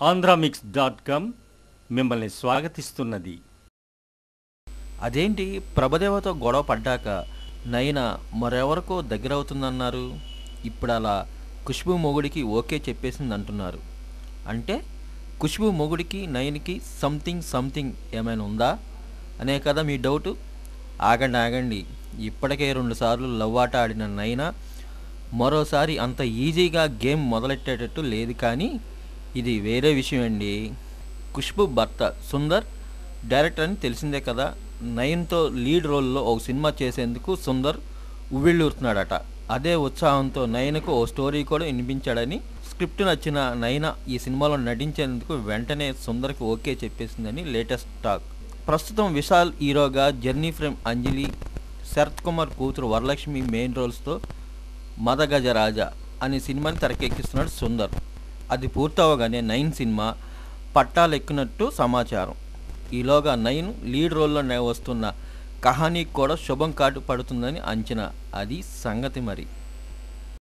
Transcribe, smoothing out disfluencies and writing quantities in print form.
ఆంధ్రామిక్స్.com మిమ్మల్ని స్వాగతిస్తున్నది. అదేంటి ప్రభదేవతో గొడవ పడ్డాక నయన మరెవరికో దగ్గరవుతుందన్నారు. ఇప్పుడు అలా ఖుష్బూ మొగుడికి ఓకే చెప్పేసింది అంటున్నారు. అంటే ఖుష్బూ మొగుడికి నయనికి సంథింగ్ ఏమైనా ఉందా అనే కదా మీ డౌటు. ఆగండి, ఇప్పటికే 2 సార్లు లవ్ ఆట ఆడిన నయన మరోసారి అంత ఈజీగా గేమ్ మొదలెట్టేటట్టు లేదు. కానీ ఇది వేరే విషయం అండి. ఖుష్బూ భర్త సుందర్ డైరెక్టర్ అని తెలిసిందే కదా. నయన్తో లీడ్ రోల్లో ఒక సినిమా చేసేందుకు సుందర్ ఉవ్విళ్ళూరుతున్నాడట. అదే ఉత్సాహంతో నయనకు ఓ స్టోరీ కూడా వినిపించాడని, స్క్రిప్ట్ నచ్చిన నయన ఈ సినిమాలో నటించేందుకు వెంటనే సుందర్కి ఓకే చెప్పేసిందని లేటెస్ట్ టాక్. ప్రస్తుతం విశాల్ హీరోగా జర్నీ ఫ్రేమ్ అంజలి, శరత్ కుమార్ కూతురు వరలక్ష్మి మెయిన్ రోల్స్తో మదగజరాజా అనే సినిమాని తెరకెక్కిస్తున్నాడు సుందర్. అది పూర్తవగానే నయన్ సినిమా పట్టాలెక్కినట్టు సమాచారం. ఈలోగా నయన్ లీడ్ రోల్లో వస్తున్న కహానీకి కూడా శుభం కాటు పడుతుందని అంచనా. అది సంగతి మరి.